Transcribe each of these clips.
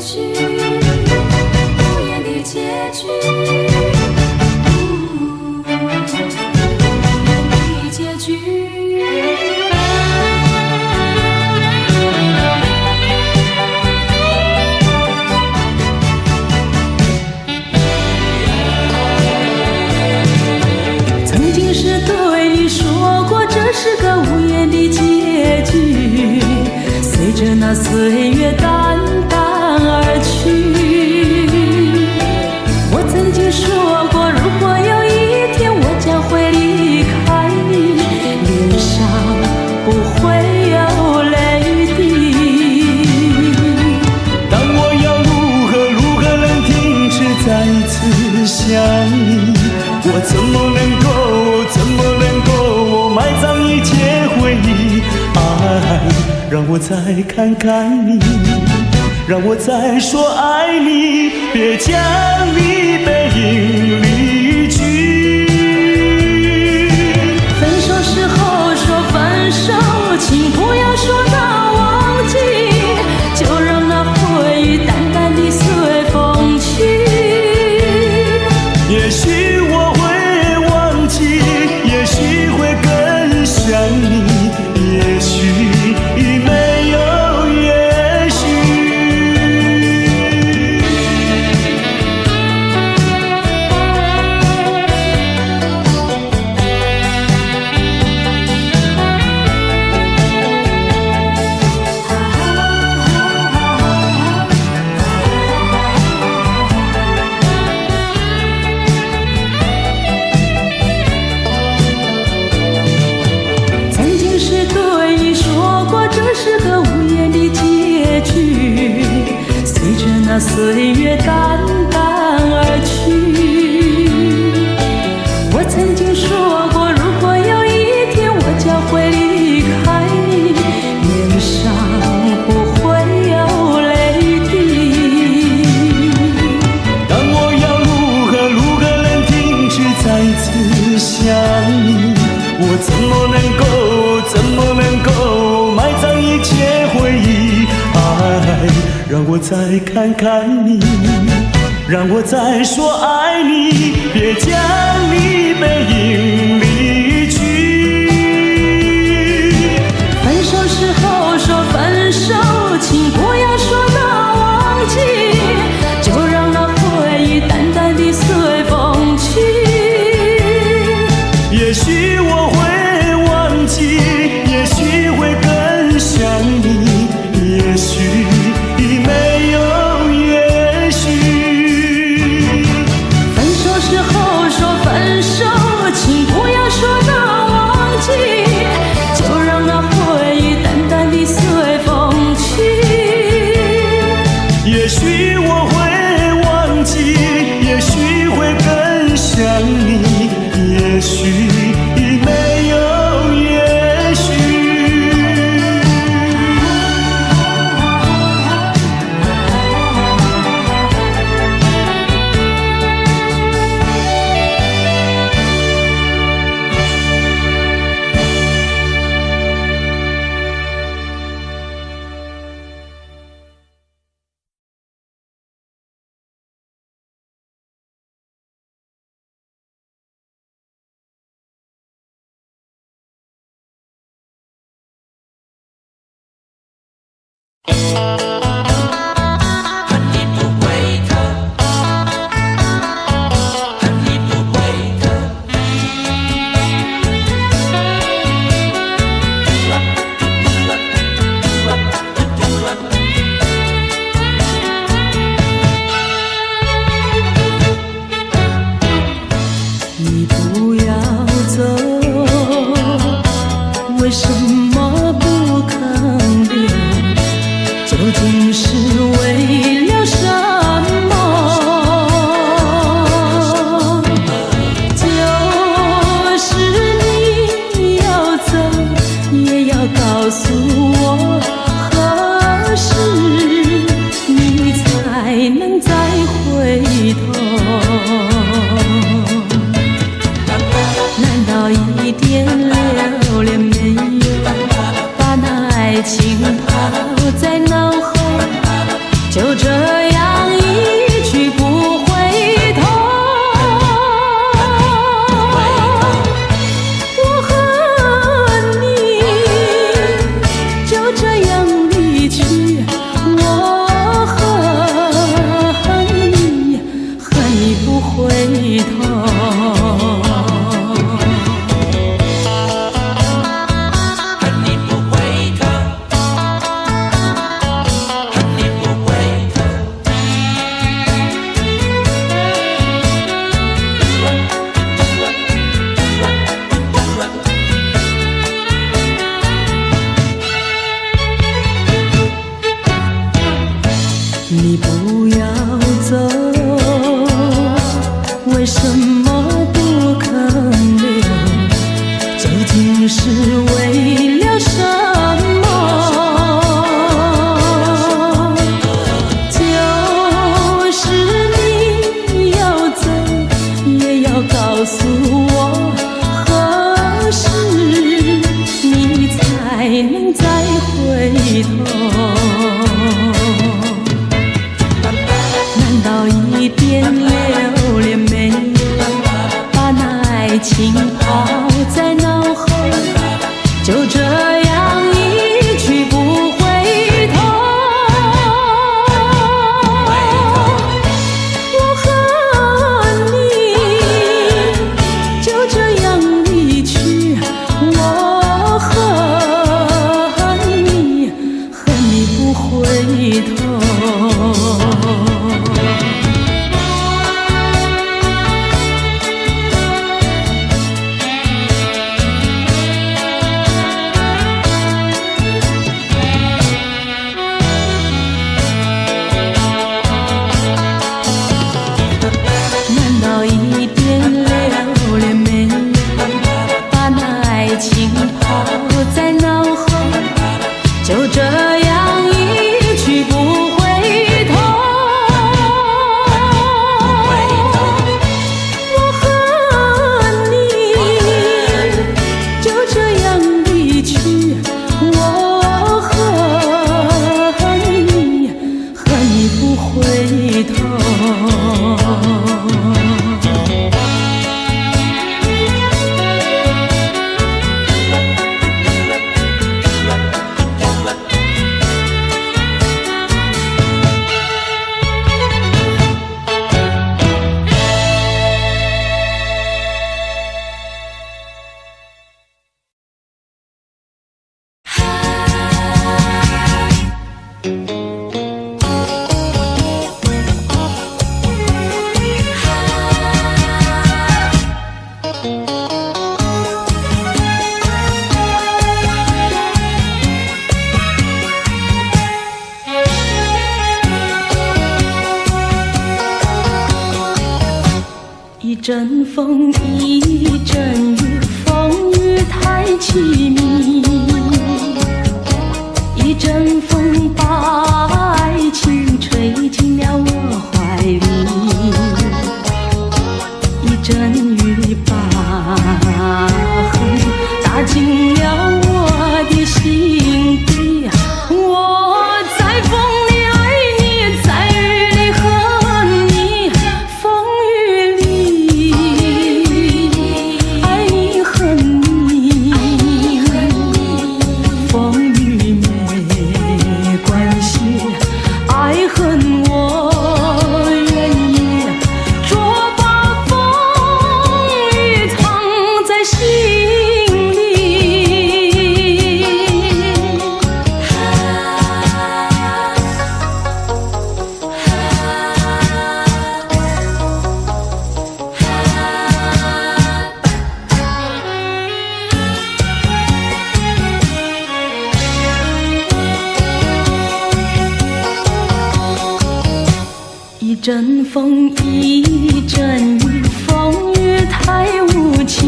局，无言的结局，无言的结局。曾经是对你说过，这是个无言的结局，随着那岁月淡淡而去。我曾经说过，如果有一天我将会离开你，脸上不会有泪滴。但我要如何能停止再次想你？我怎么能够埋葬一切回忆？爱，让我再看看你，让我再说爱你，别将你背影离去。分手时候说分手，请不要说那忘记，就让那回忆淡淡地随风去。也许我会忘记，也许会更想你，也许没有也许。曾经是对你说过，这是个无言的结局，随着那岁月淡淡而去。我曾经说过，如果有一天我将会离开你，脸上不会有泪滴。但我要如何能停止再次想你？我怎么能够埋葬一切回忆？爱，让我再看看你，让我再说爱你，别将你背影离去。分手时候说分手，请不要说那忘记，就让那回忆淡淡地随风去。也许我会忘记，也许会更想你，也许没有也许。分手时候说分手，请不要说那忘记，就让那回忆淡淡地随风去。也许我会忘记，也许会更想你，也许没有也许。你不要走，为什么不肯留？究竟是为了什么？就是你要走，也要告诉我，何时你才能再回头？难道一点留恋没有，把那爱情抛在脑后，就这你不要走，为什么不肯留？究竟是为了什么？就是你要走，也要告诉我，何时你才能再回头？难道一点留恋没有，把那爱情抛在脑后，就这样一去不回头？我和你就这样离去，我和你不回头。难道一点留恋没有，把那爱情抛在脑后，就这样一去不回头？我和你就这样离去，我和你不回头。一阵风，一阵雨，风雨太凄迷。一阵风把爱情吹进了我怀里，一阵雨把恨打进了我的心底。我在风里爱你，在雨里恨你，风雨里爱你恨你，风雨没关系，爱恨我愿意，捉把风雨藏在心里。一阵风，一阵雨，风雨太无情。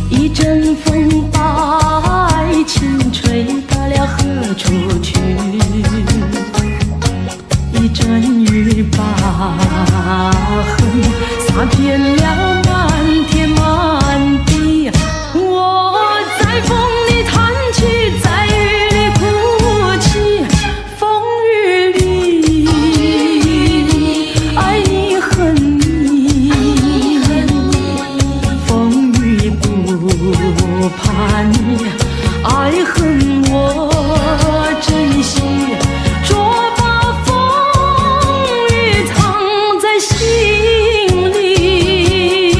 一阵风把爱情吹到了何处去？一阵雨把恨洒遍了满天满地。我在风里叹气，在雨里哭泣，风雨里爱你恨你，风雨不怕你，爱恨我珍惜，捉把风雨藏在心里。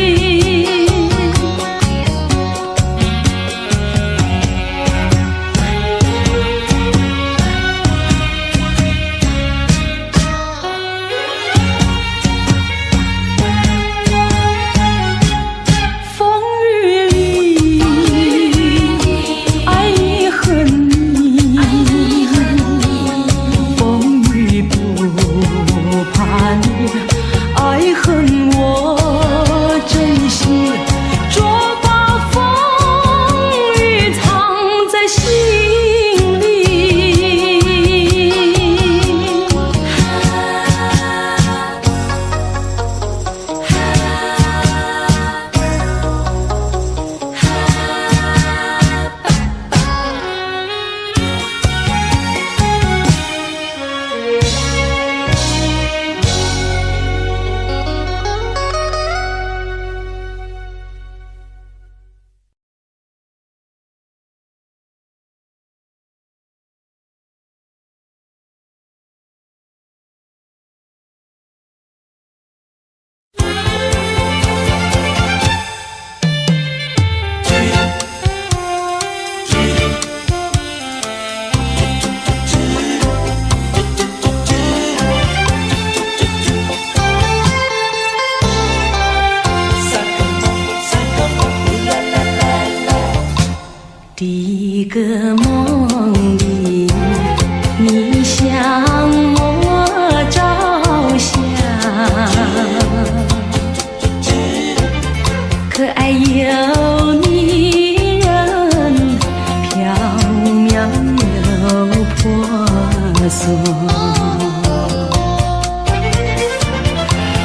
婆娑。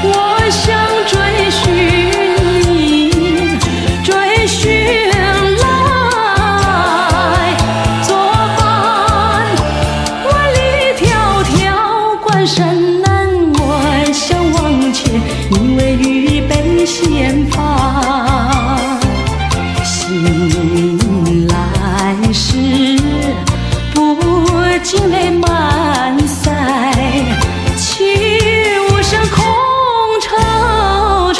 我想追寻你，追寻来作伴。万里迢迢，关山难，我想往前，你为预备先发。醒来时，不尽泪满腮，泣无声空惆怅。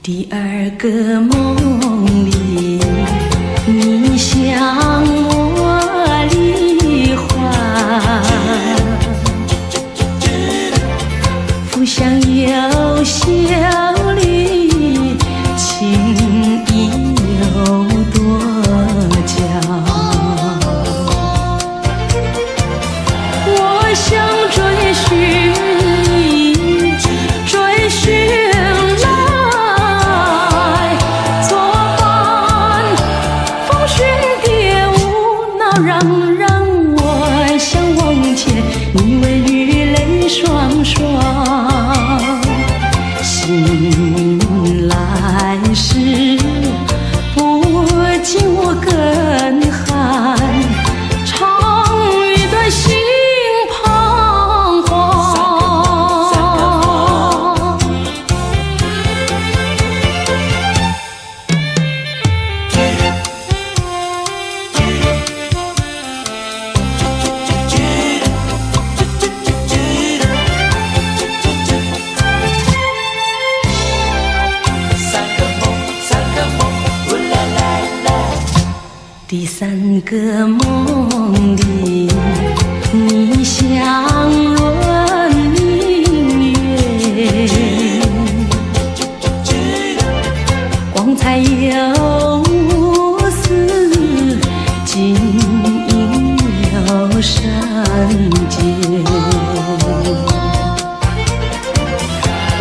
第二个梦里，你向我离欢，浮想有笑里，情意有多娇。我想追寻你，追寻来作伴。风雪蝶舞，闹嚷嚷，我想往前，你为雨泪双双。醒来时，不禁我更寒，长吁的心彷徨。第三个梦里，你像轮明月，光彩有丝，晶莹有闪结。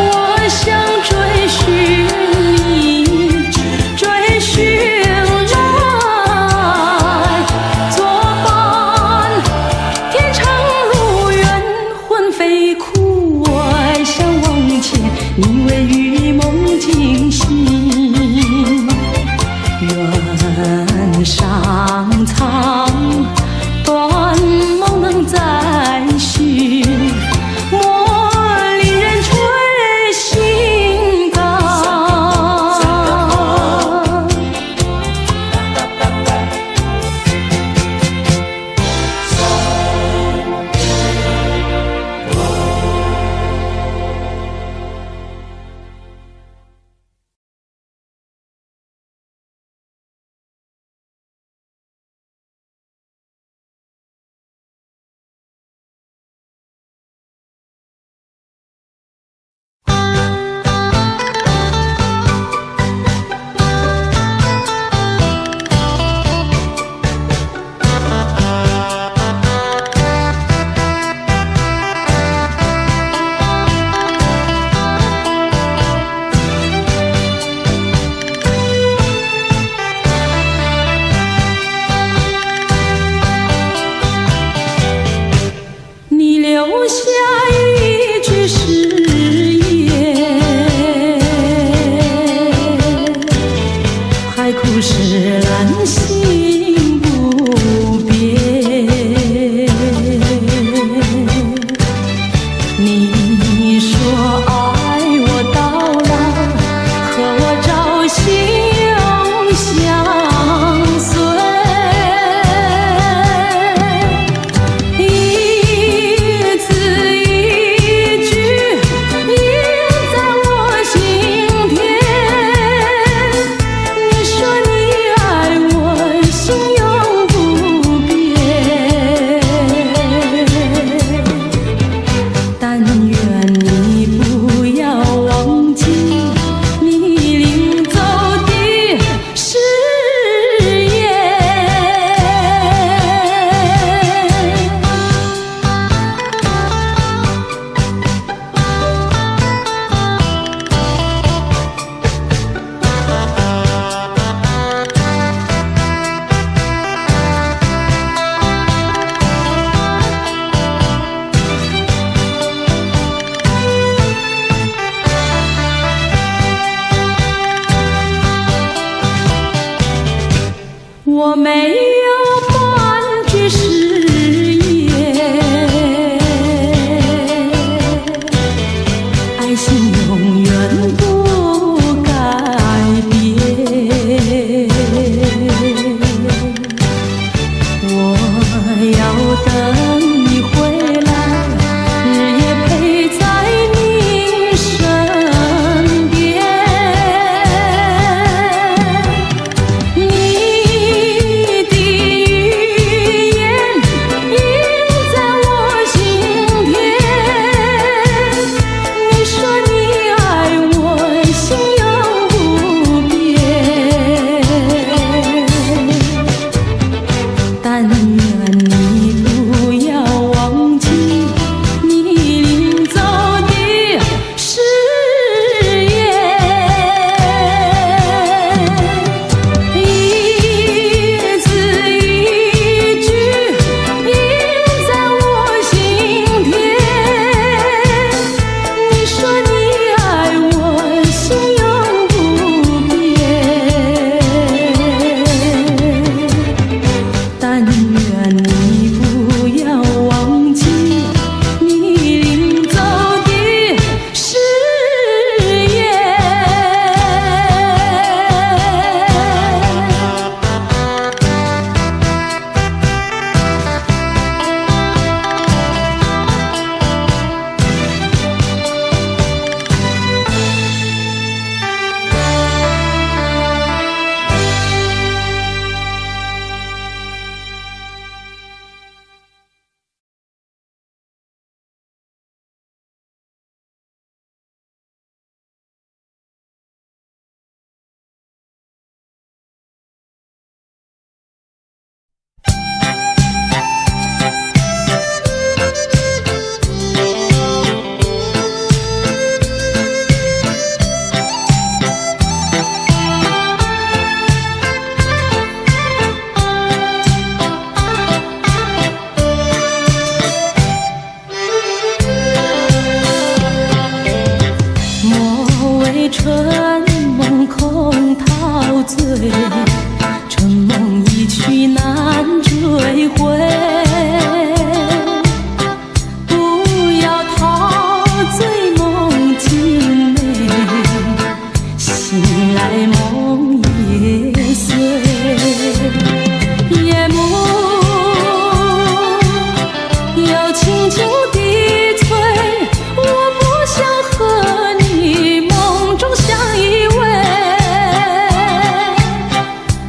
我想追寻你，追寻来作伴。天长路远，魂飞哭，我想往前，你为与梦惊醒。愿上苍，断梦能再续，莫令人吹心肝。你留下一句誓言，海枯石烂心不变。你说爱我到老，和我朝夕永相随。一字一句印在我心田。你说你爱我，心永不变。但愿你不爱心永远不改变。我要等你回来，日夜陪在你身边。你的语言印在我心田，你说你爱我，心永不变。但愿你不要忘记你临走的誓言，一字一句印在我心田。你说你爱我，心永不变。但愿你不要忘记你临走的誓言。莫为春梦空陶醉，春梦一去难追回。不要陶醉梦境美，醒来梦也碎。夜幕又轻轻地催，我不想和你梦中相依偎，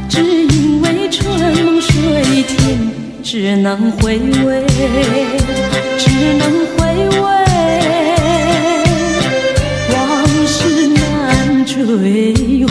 只因为春梦水天，只能回味，只能回味，往事难追回。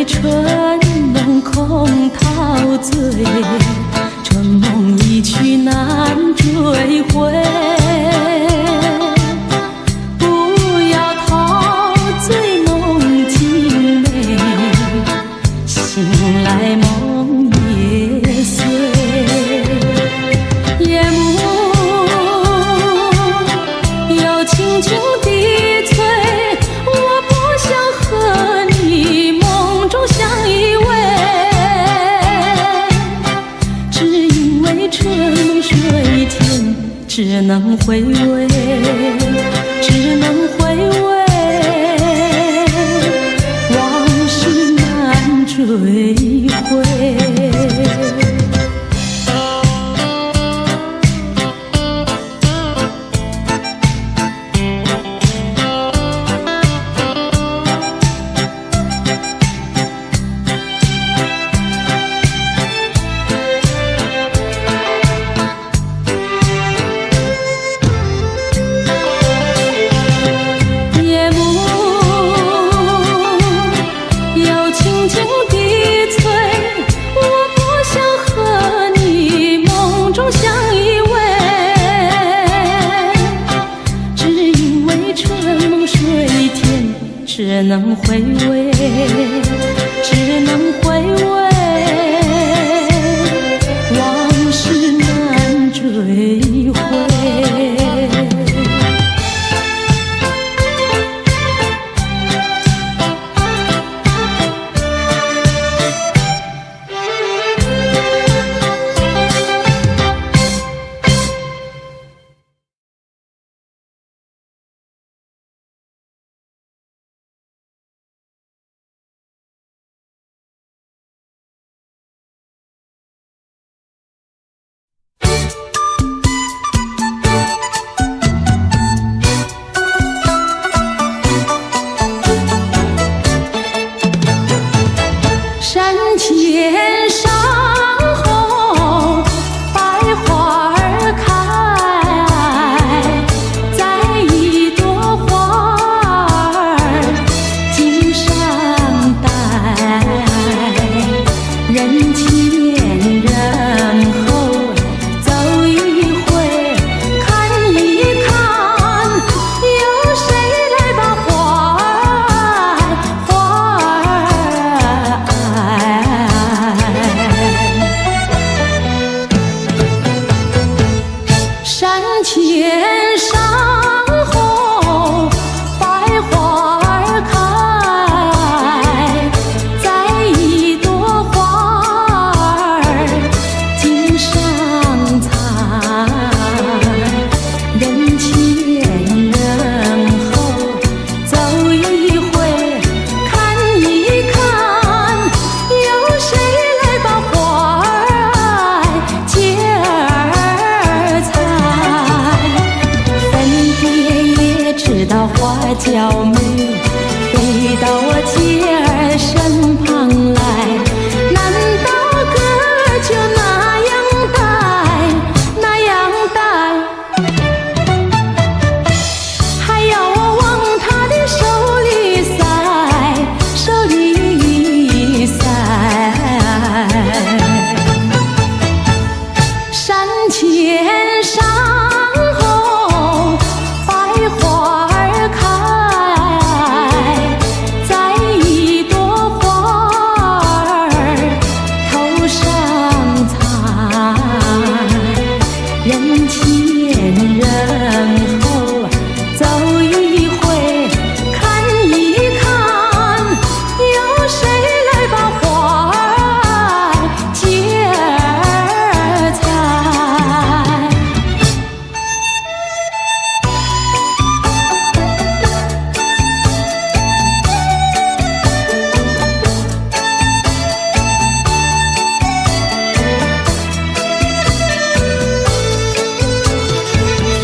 春梦空陶醉，春梦一去难追回。不要陶醉梦境美，醒来梦也碎。夜幕又轻轻地催，我不想和你梦中相依偎，只因为春梦水天，只能回味，只能回味，往事难追回。只能回味，只能山前上红百花儿开，在一朵花儿襟上戴，人前人后走一回看一看，有谁来把花儿山前上红百花儿开，在一朵花儿襟上采，人前人后走一回看一看，有谁来把花儿接儿采。粉蝶也知道花娇美，飞到我姐儿身旁来，难道哥就那样戴，那样戴，还要我往他的手里塞，手里塞。山前上红百花儿开，在一朵花儿头上采，人前人后走一回看一看，有谁来把花儿接儿采。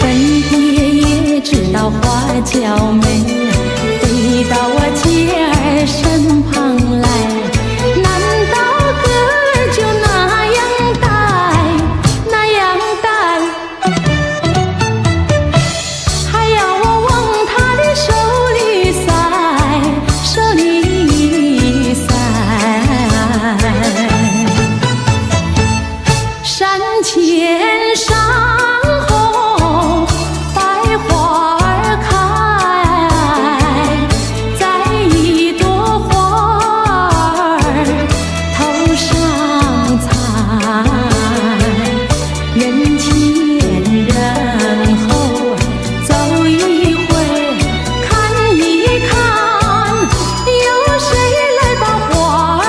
粉蝶也知道花娇美，飞到我姐儿身旁来，难道哥就那样戴，那样戴，还要我往他的手里塞，手里塞。山前上红百花儿开，在一朵花儿头上采，人前人后走一回看一看，有谁来把花儿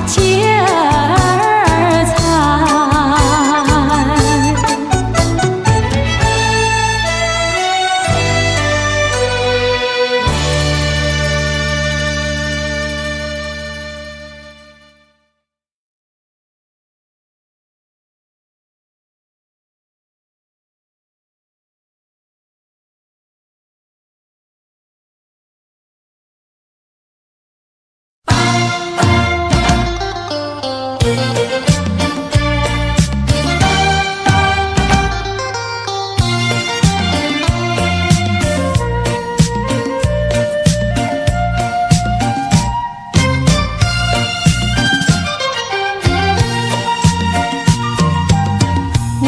接儿采。我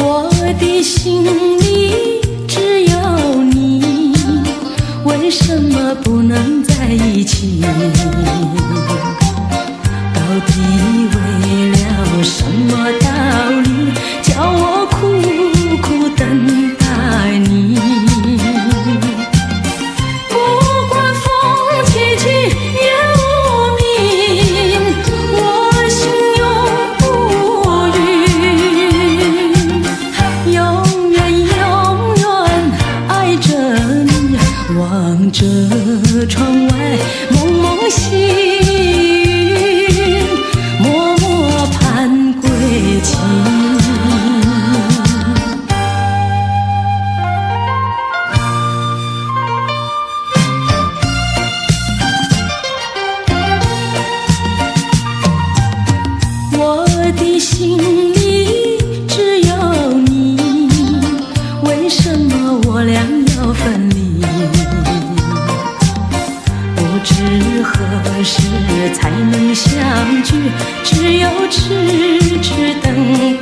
的心里只有你，为什么不能在一起？到底为了什么道理，叫我苦苦等待你？不管风起起也无名，我心永不渝，永远永远爱着你，望着窗外蒙蒙细雨，能相聚，只有痴痴等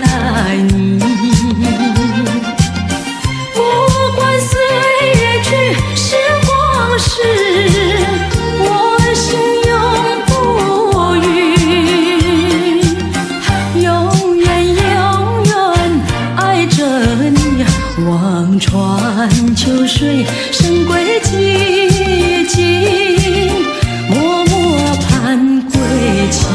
待你。不管岁月去，时光逝，我心永不渝，永远永远爱着你。望穿秋水，神归寂静，默默盼归期。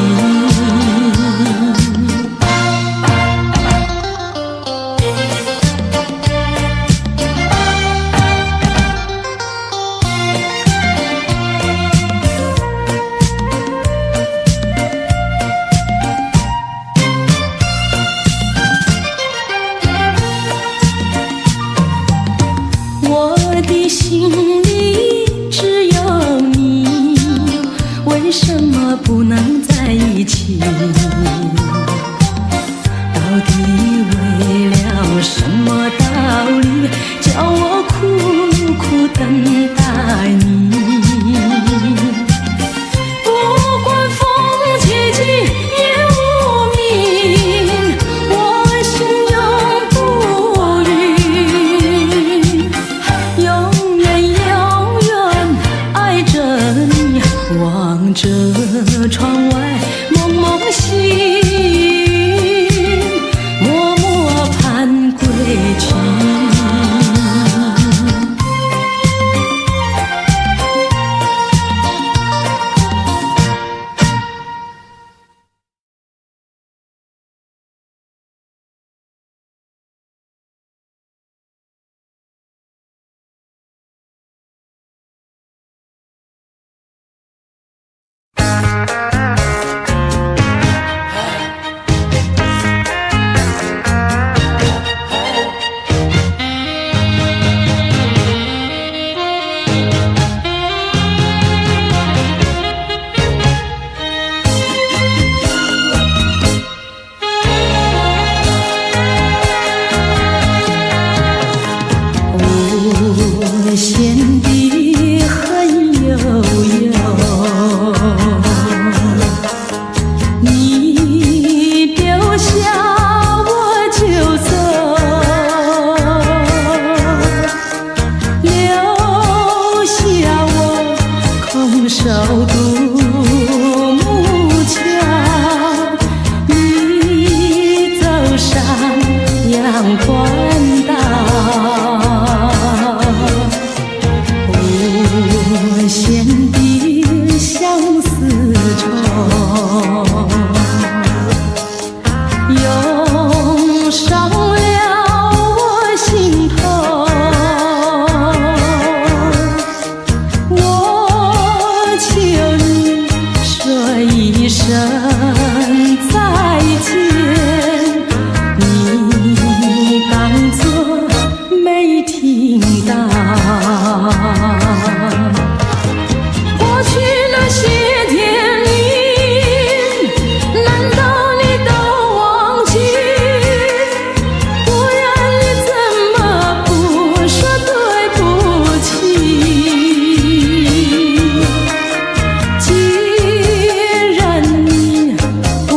我的心里只有你，为什么不能在一起？到底为了什么道理，叫我苦苦等待你？不管风起起，夜无明，我心永不渝，永远永远爱着你。望着窗外蒙蒙细雨，默默盼归去。无限的恨悠悠，你丢下我就走，留下我空手独木桥。你走上阳关道，无限的相思愁，涌上了我心头。我求你说一声再见，你当作没听到。过去那些天里，难道你都忘记？不然你怎么不说对不起？既然你不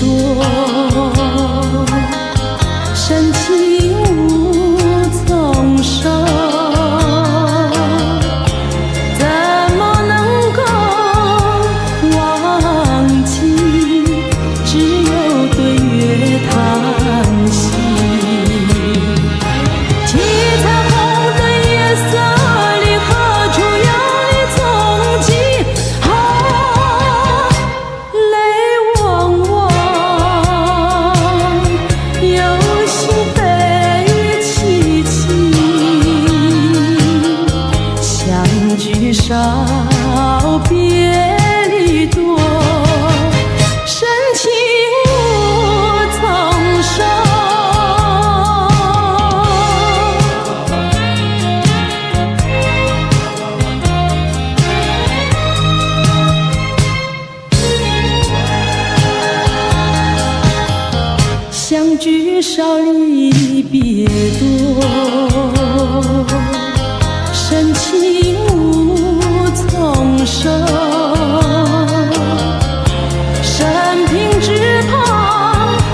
多，深情无从说，怎么能够忘记？只有对月叹息。七彩虹的夜色里，何处有你踪迹？泪汪汪，有心悲戚戚，相聚少，别离多，深情无从说。相聚少，离别多，深情无从说。生平只盼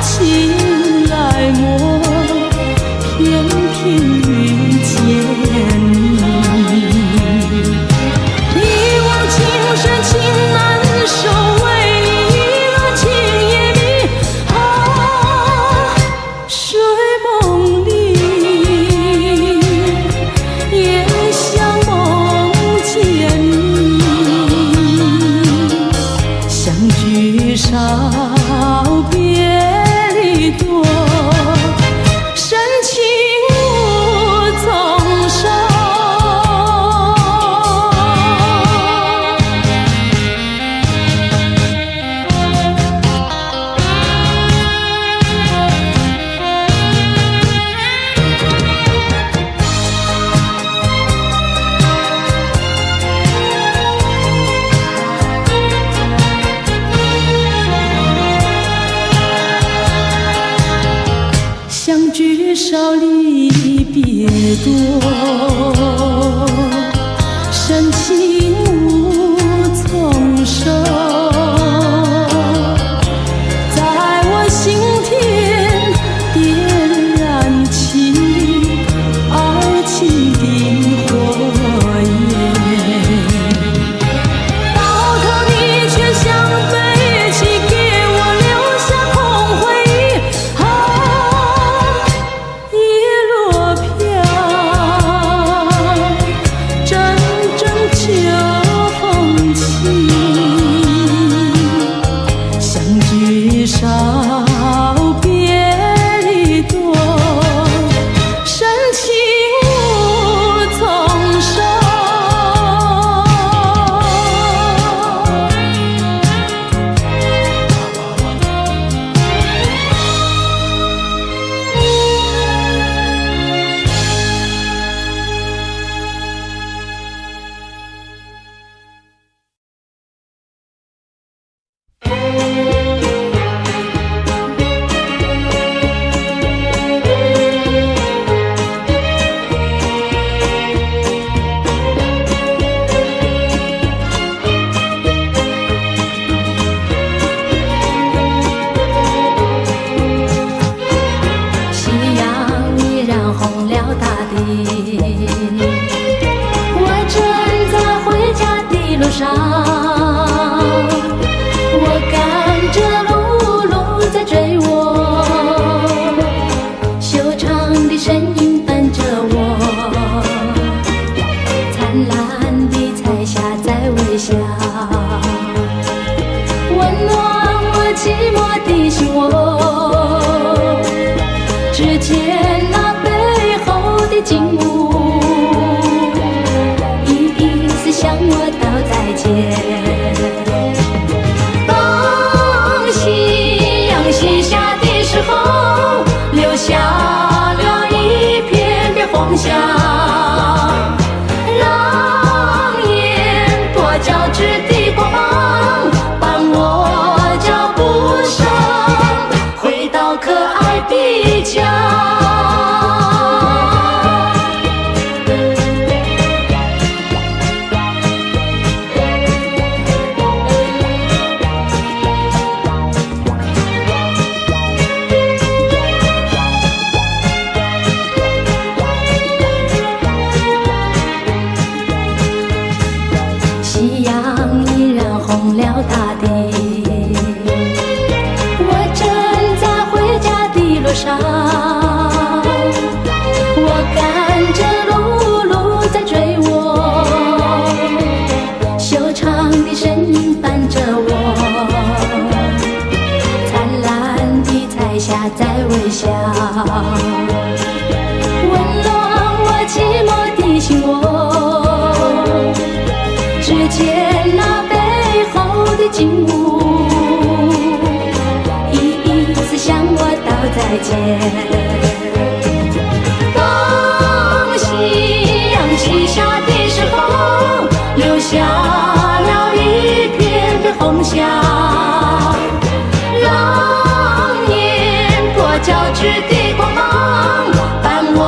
情来磨，偏偏遇见你。一往情深情难收，为你一个情也迷。睡梦里也像梦见你，相聚少，别离多，深情无从说。相聚少，离别多，深情无从说。在我心田点燃起爱情的火焰，到头你却像废弃，给我留下空回忆。叶落飘，阵阵秋风起，相聚少，别离多，深情无从说。夕阳已染红了大地，我正在回家的路上，我赶着路，路在追我，修长的身影伴着我，灿烂的彩霞在微笑，温暖我寂寞的心窝。只见那背后的景物，一一次向我道再见。当夕阳西下的时候，留下了一片片红霞，让眼多交织的光芒伴我脚步声，回到可爱的家。下，温暖我寂寞的心窝。只见那背后的景物，一次向我道再见。当夕阳西下的时候，留下了一片的红霞，让烟波交织的光芒伴我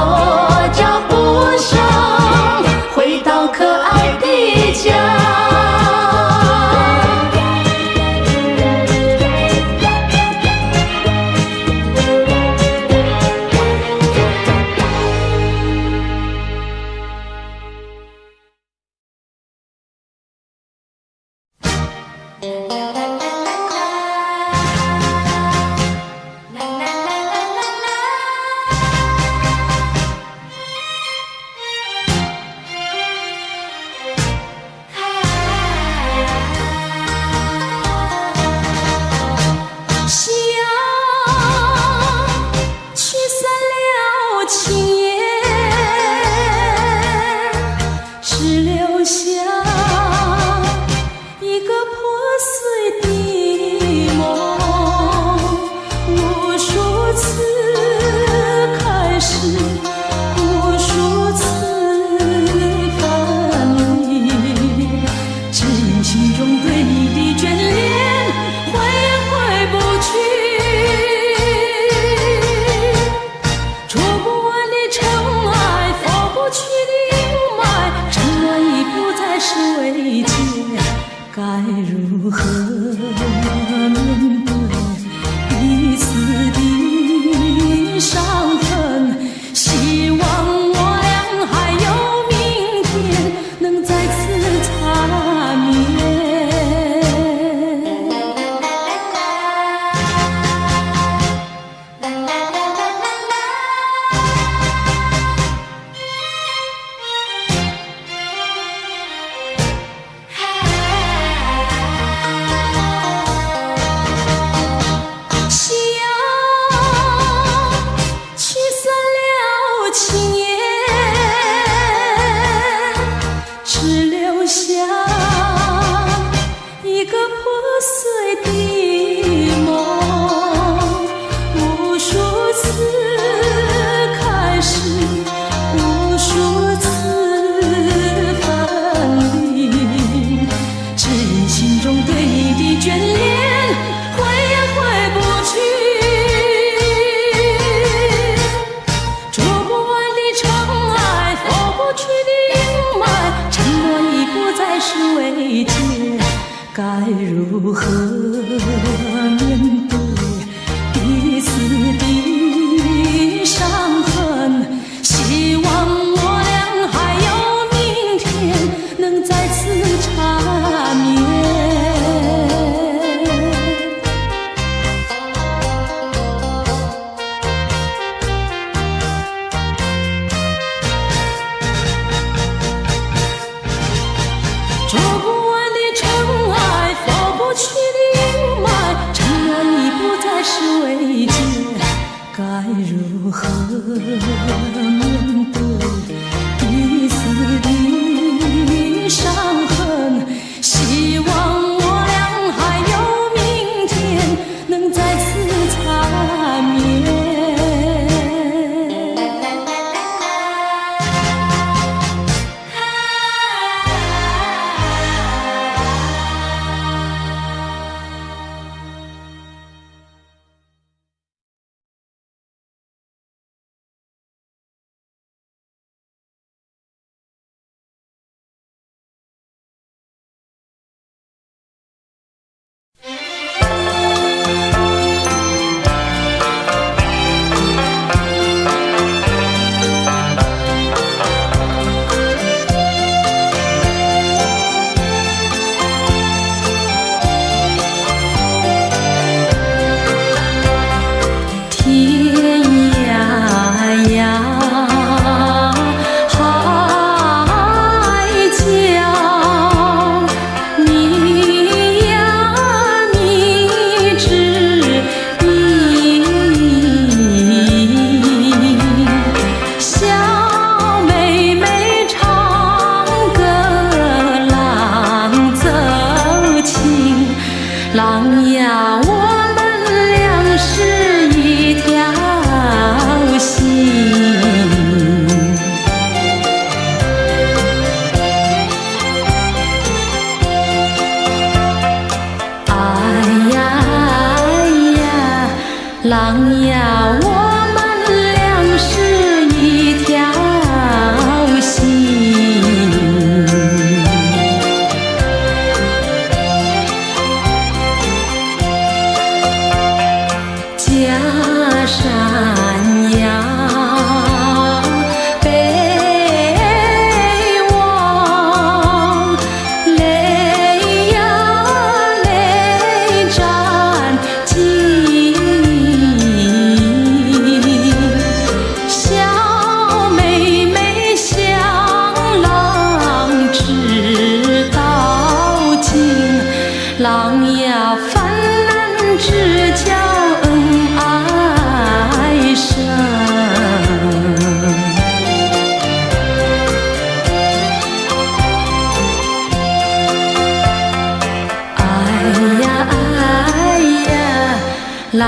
脚步声回到可爱的家。该如何面对彼此的伤痕？希望我俩还有明天，能再次擦面。该如何面对彼此的伤痕？希望我俩还有明天，能再次缠绵。做不完的尘埃，拂不去的阴霾，承诺已不再是慰藉，该如何面对彼此的伤痕？希望我俩还有明天，能再次缠绵。狼呀，我们俩是一条心。假山呀，北望，泪呀泪沾襟。小妹妹向郎知道尽，郎呀泛滥只叫恩爱深。哎呀哎呀，郎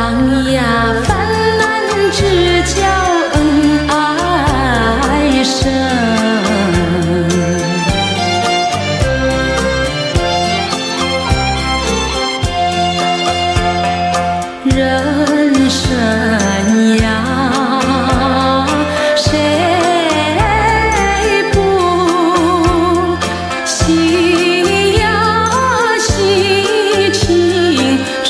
呀泛滥只叫恩爱深。人生呀，谁不惜呀惜青春？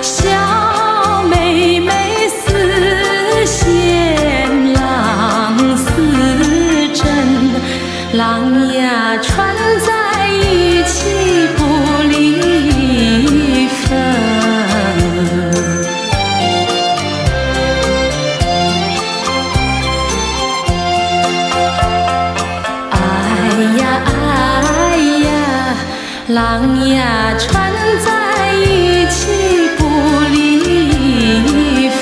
小妹妹似线，郎似针，郎呀穿在一起不离分。哎呀哎呀，郎呀穿在一起不离分。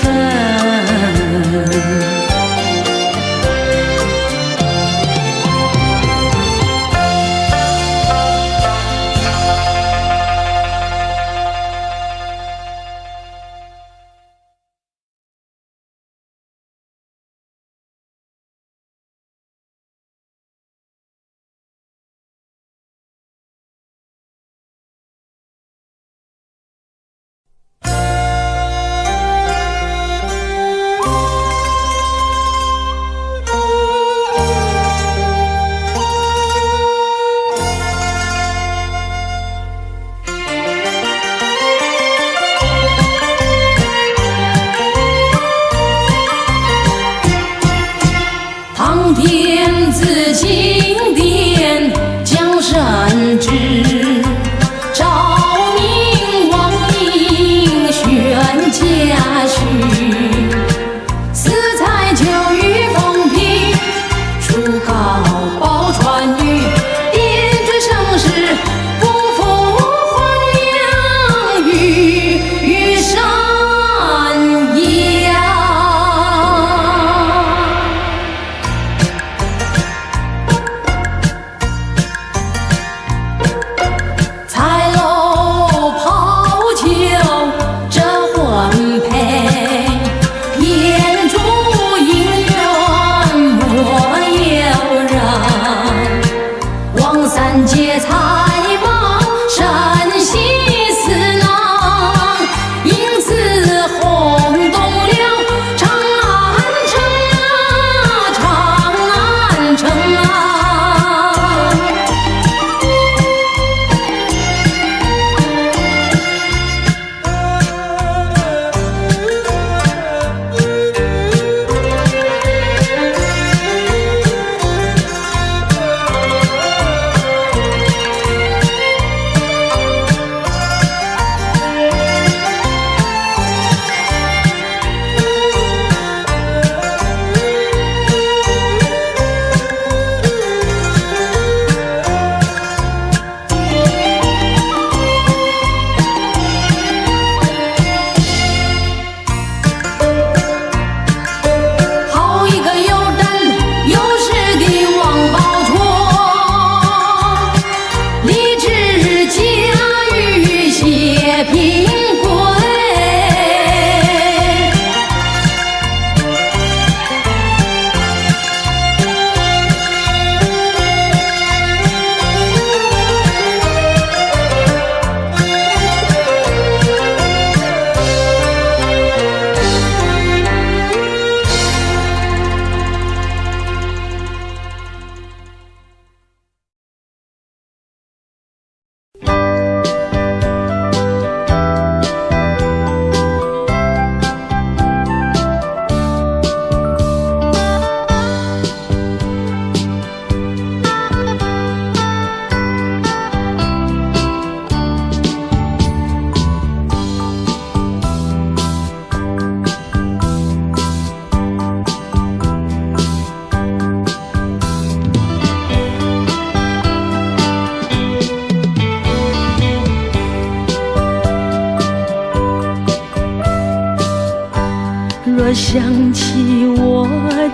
我想起我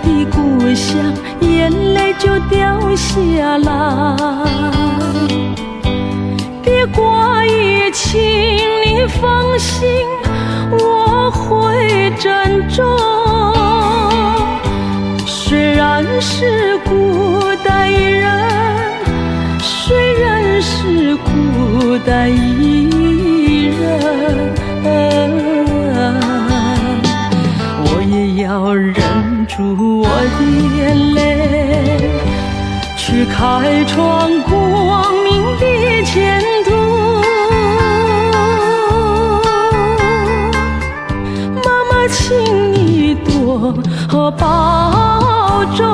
的故乡，眼泪就掉下来。别挂忆，请你放心，我会珍重。虽然是孤单一人，虽然是孤单一人，我也要忍住我的眼泪，去开创光明的前途。妈妈，请你多保重。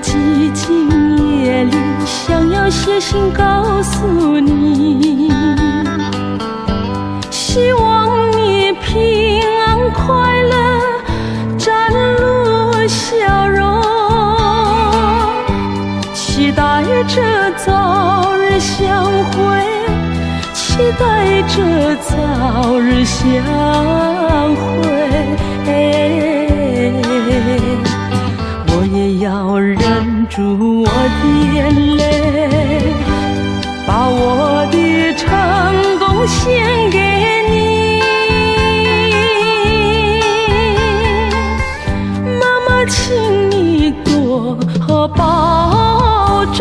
寂静夜里，想要写信告诉你，希望你平安快乐，展露笑容，期待着早日相会，期待着早日相会。我也要忍住我的眼泪，把我的成功献给你。妈妈，请你多保重。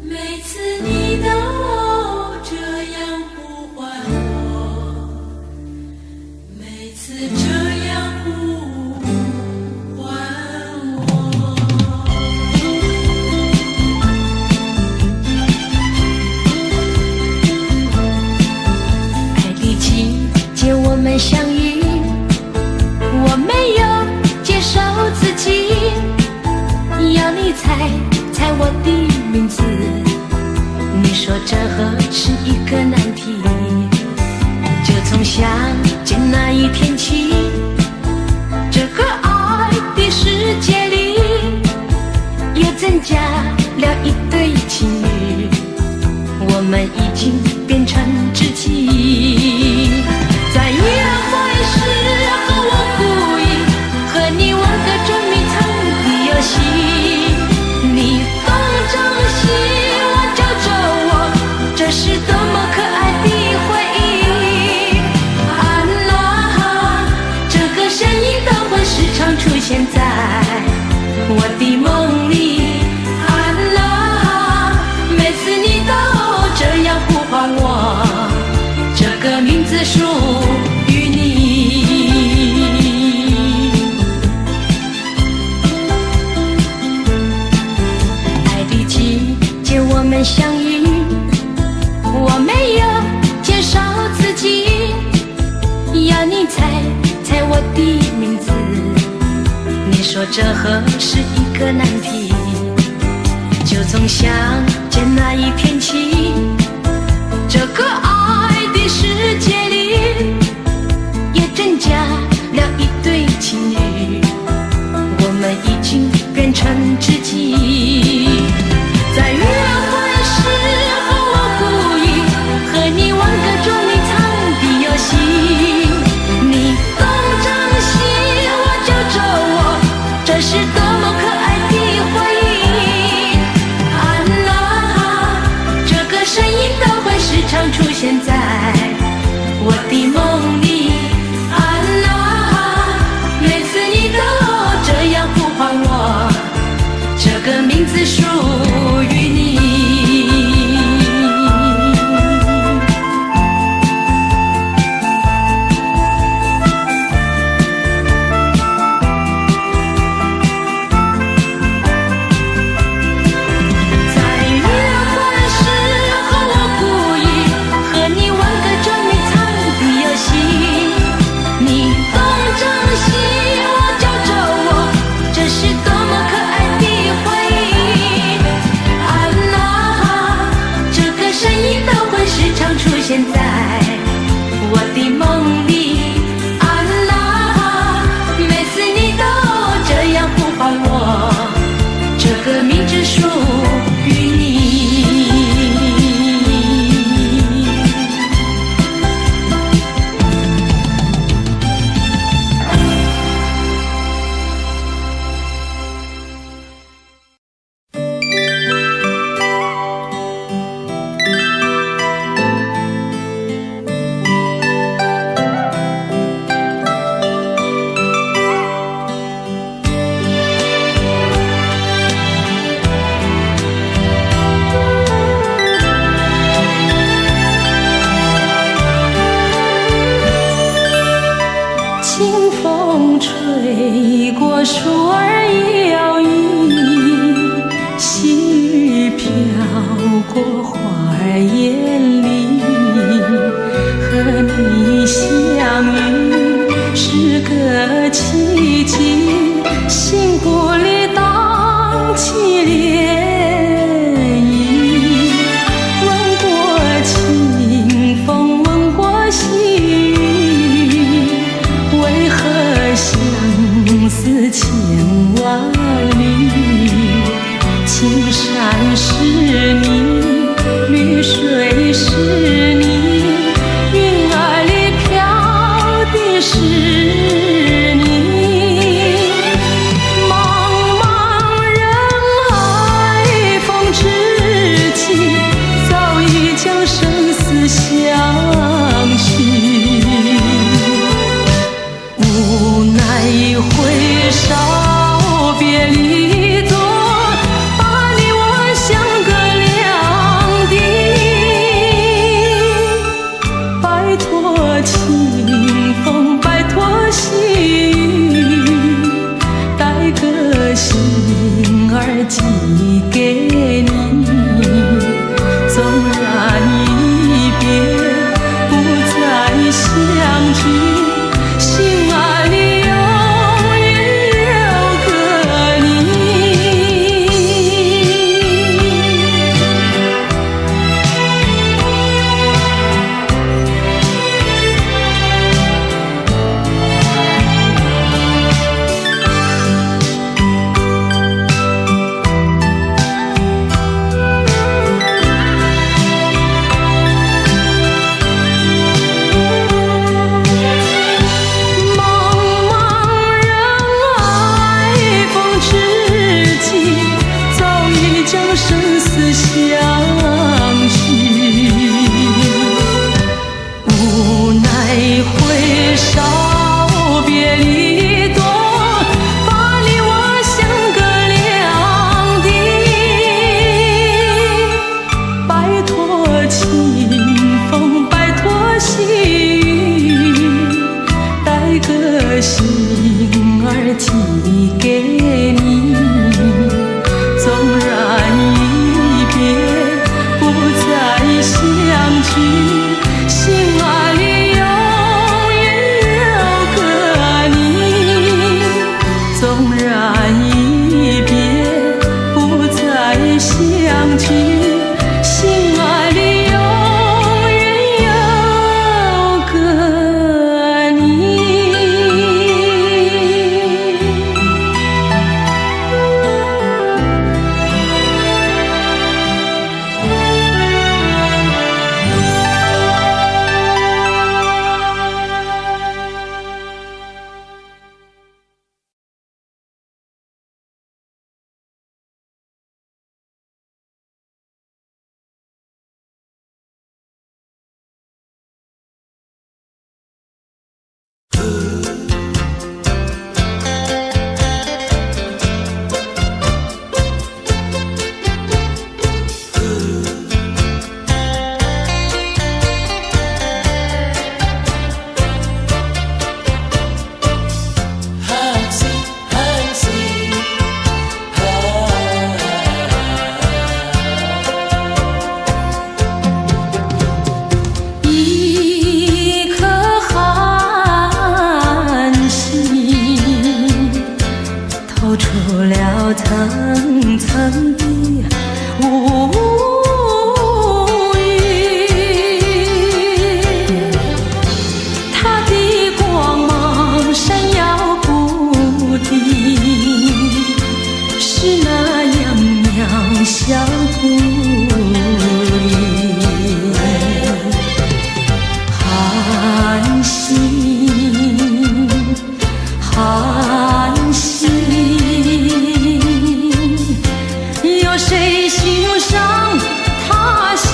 每次你都这样呼唤我，每次这样呼唤我。爱的季节我们相遇，我没有介绍自己，要你猜猜我的名字，你说这何是一个难题。就从相见那一天起，这个爱的世界里又增加了一对情侣，我们已经变成知己。在约会时和我故意和你玩个捉迷藏的游戏，你东张西望揪着我，这是多么可爱的回忆。安娜，这个身影都会时常出现在我的梦里。安娜，每次你都这样呼唤我，这个名字属于你。我们相遇，我没有介绍自己，要你猜猜我的名字，你说这何是一个难题。就从相见那一天起，这个爱的世界里也增加了一对情侣，我们已经变成知己。在约会时和我故意和你玩个捉迷藏的游戏，你东张西望揪着我，这是多么可爱的回忆。安娜，这个身现在我的梦里。啊啦，每次你都这样呼唤我，这个名字属于你。清风吹过树儿摇曳，细雨飘过花儿眼里。和你相遇是个奇迹，心湖里荡起涟漪。闻过清风，闻过细雨，为何相思千万里？青山是你，绿水是你，云儿里飘的是你。茫茫人海风知己，早已将生死相许。无奈一回首，别离多，把你我相隔两地。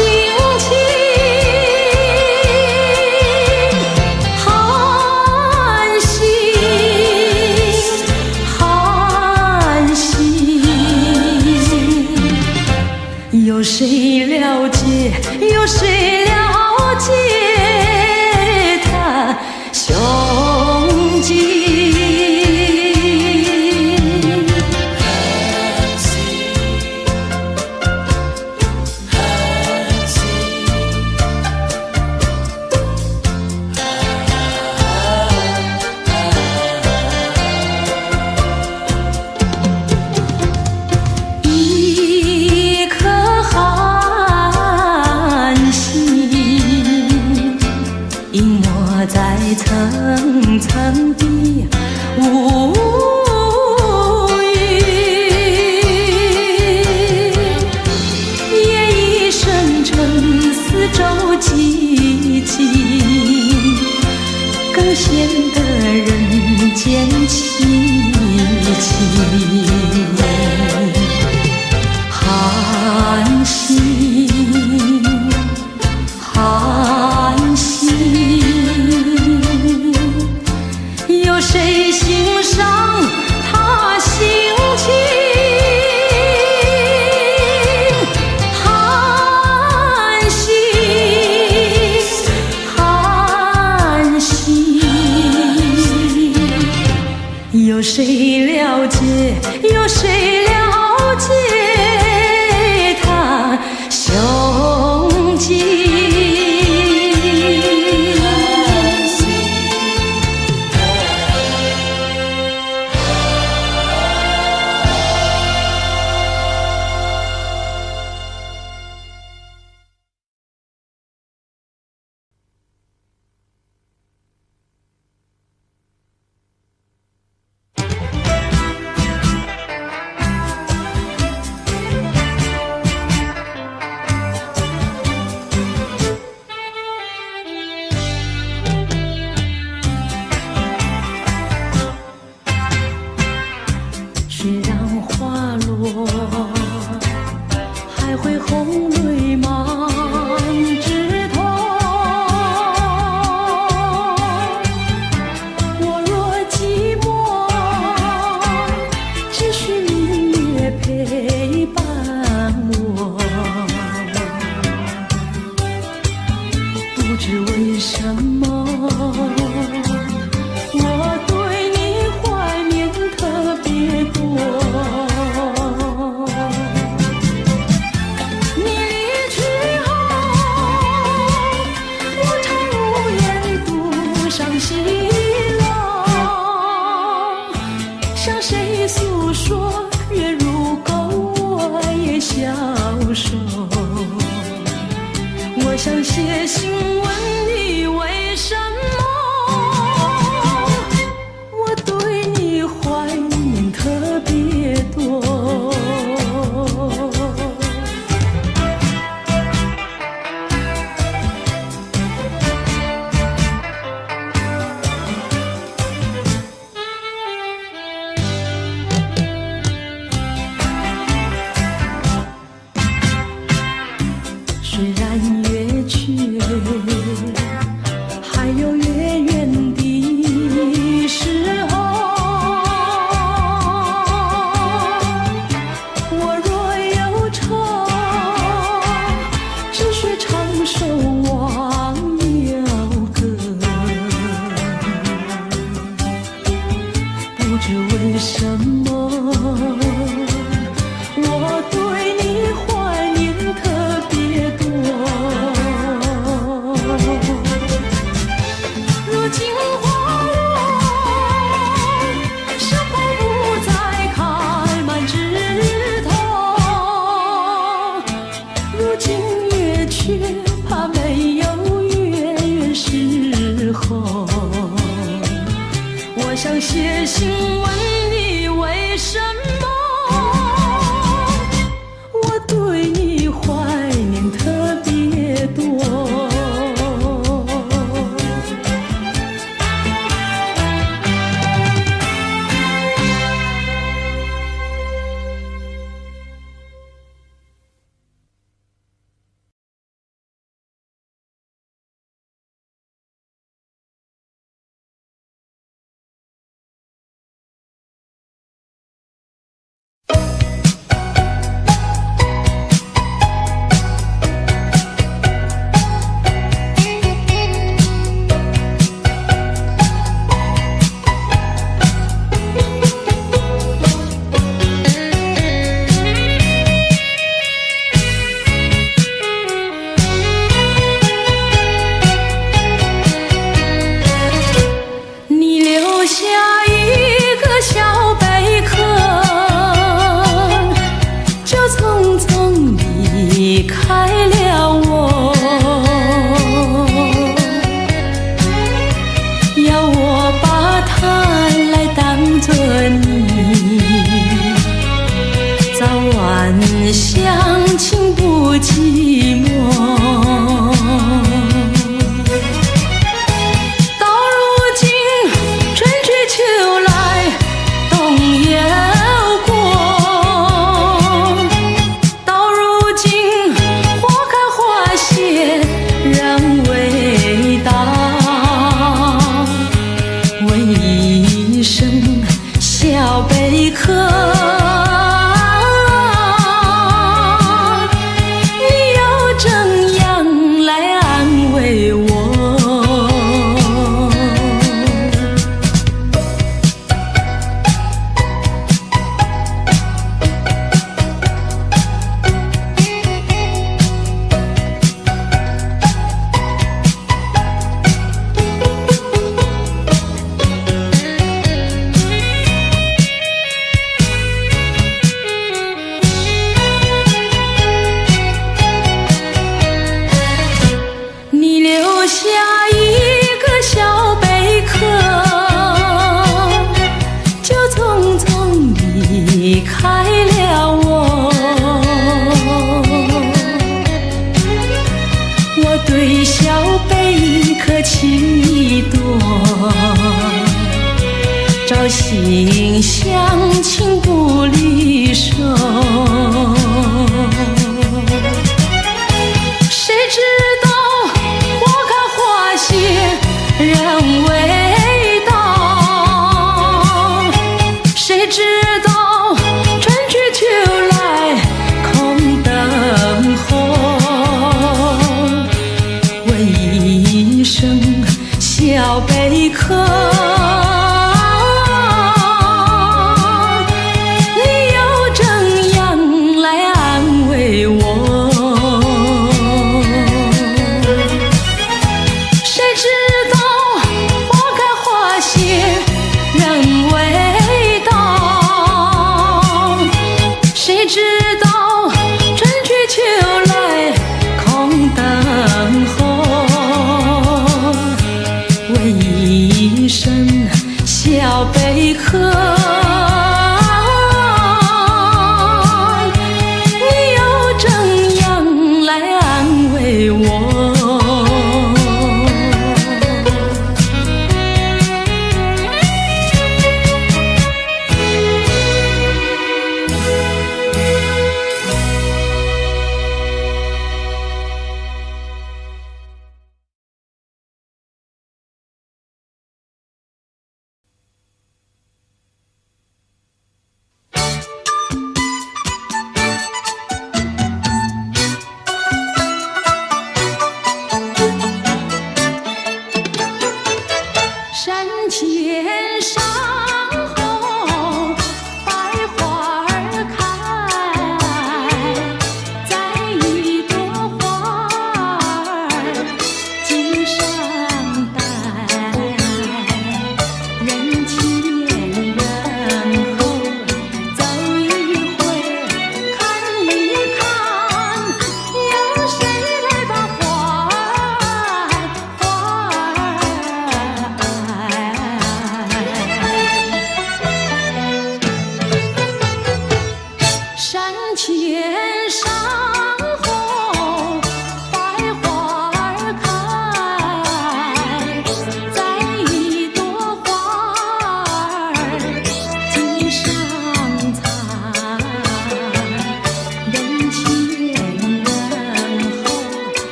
心情。寒心，寒心，有谁了解？有谁了解他胸襟？一颗寒心，隐没在层层的乌云，夜已深沉，四周寂静，更显得人间凄清。寒心，寒心，有谁欣赏他心情？寒心，寒心，有谁了解？有谁了解他胸襟？虽然花落，还会红泪满枝头。我若寂寞，只需明月陪伴我。不知为什么，我对你怀念特别多。你离去后，我常无言独伤心了。向谁诉说？月如钩，我也消瘦。我想写信问你为什么，我对你怀念特别多。虽然月缺，还有月圆的时候。我若忧愁，只需唱首忘忧歌。不知为什么，我对你怀念特别多。如今花落，是否不再开满枝头？如今月缺，怕没有月圆时候。我想写信问你为什么，我对你怀念特别多。寂寞。到如今春去秋来冬又过，到如今花开花谢人未到，问一声小贝壳，你又怎样来安慰我？你留下一个小贝壳，就匆匆离开了我。我对小贝壳情意多，朝夕相亲不离手。谁知道花开花谢人未到，谁知道春去秋来空等候。问一声小贝壳，你又怎样来安慰我？谁知道花开花谢人未到，谁知道春去秋来空等候。问一声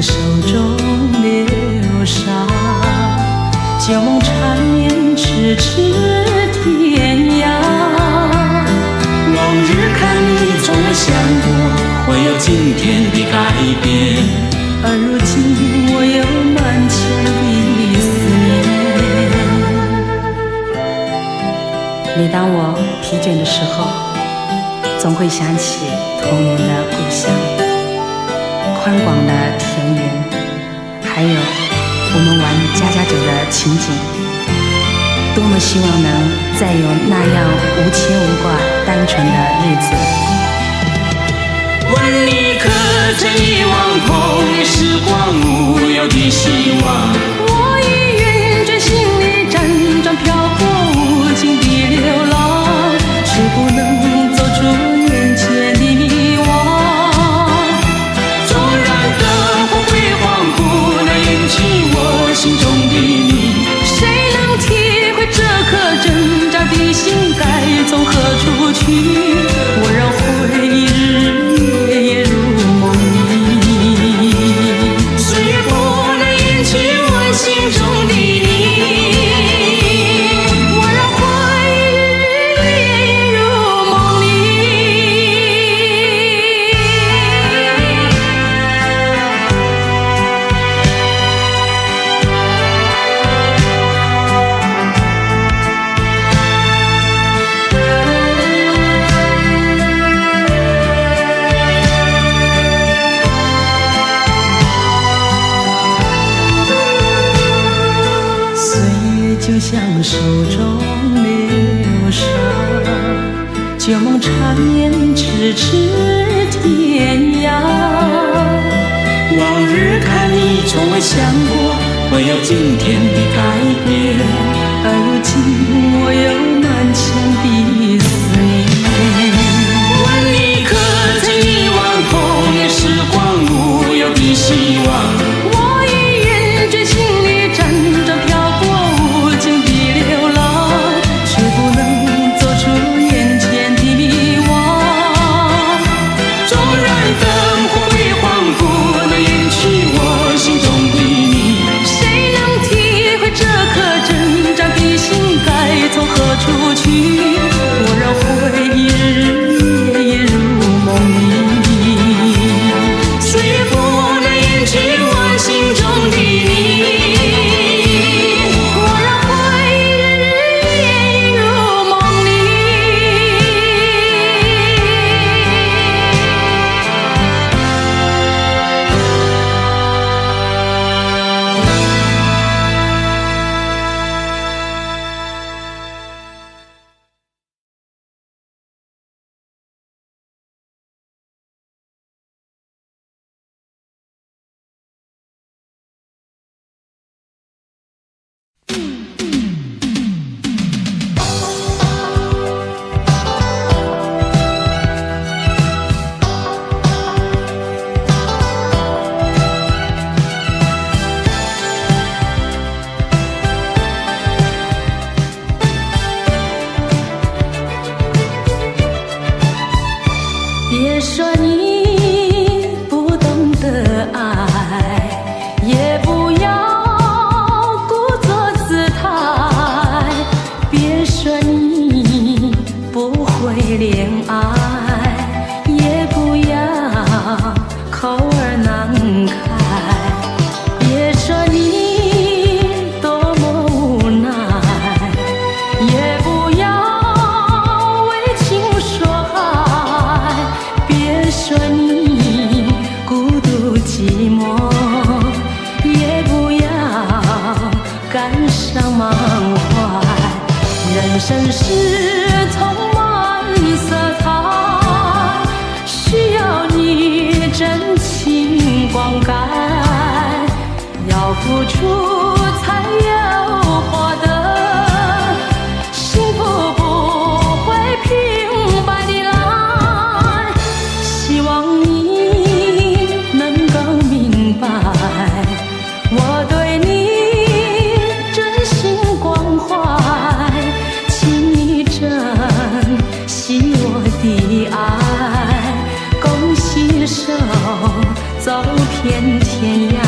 手中流沙，旧梦缠绵，咫尺天涯。往日看你，从未想过会有今天的改变，而如今我有满腔的思念。每当我疲倦的时候，总会想起童年的故乡，宽广的田园，还有我们玩家家酒的情景。多么希望能再有那样无牵无挂、单纯的日子。问你可曾遗忘童年时光无忧的希望？我已云卷行李，辗转漂泊无尽的流浪，却不能走出眼前的迷惘。纵然灯火辉煌，不能引起我心中的你。谁能体会这颗挣扎的心该从何处去？我让回忆日夜夜如梦里，岁月不能引起我心中的你。我让回忆日夜夜如梦里。岁月就像手中流沙，旧梦缠绵，咫尺天涯。往日看你，从未想过会有今天的改变，而如今我有满腔的思念。问你可曾遗忘童年时光无忧的希望？我已云卷行李，辗转漂泊无尽的流浪，却不能走出眼前的迷惘。纵然灯火辉煌，不能引起我心中的你。谁能体会这颗挣扎的心该从何处去？我让回忆日夜夜如梦里，岁月不能引起我心中的你。我让回忆日夜夜如梦里。别说你不懂得爱，也不要故作姿态。别说你不会恋爱，也不要口儿难开。别说你多么无奈，也不要为情说爱。别说你孤独寂寞，也不要感伤满怀。人生是充满色彩，需要你真情灌溉。要付出才有获得，幸福不会平白的来。希望你能够明白，我对你真心关怀，请你珍惜我的爱，共携手走遍天涯。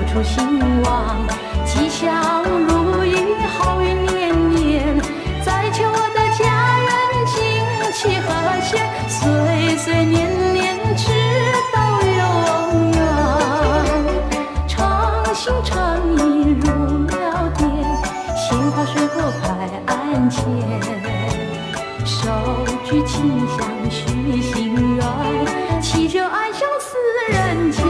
出兴旺，吉祥如意，好运年年，再求我的家人景气和谐，岁岁年年直到永远。诚心诚意入庙殿，鲜花水果摆案前，手举清香许心愿，祈求安享四人间。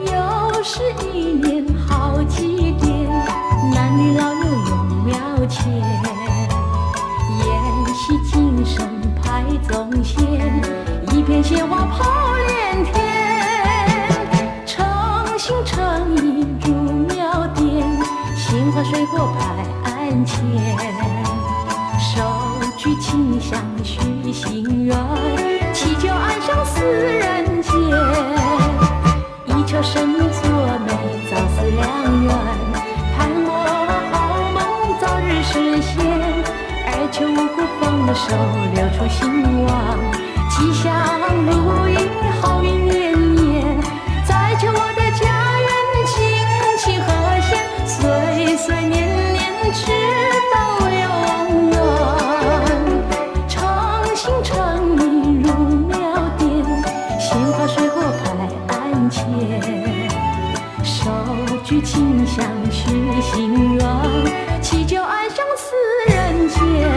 又是一年好祭典，男女老幼拥庙前，宴席精神排宗宪，一片鲜花炮连天。诚心诚意入庙殿，鲜花水果摆案前，手举清香许心愿，祈求安享四人间。一求生命作美，早思良缘，盼我好梦早日实现。二求五谷丰收，六出兴旺，吉祥如意，好运年年。再求我的家人景气和谐，岁岁年年直到永远。诚心诚意入庙殿，鲜花水果摆案前，手举清香许心愿，祈求安享四人间。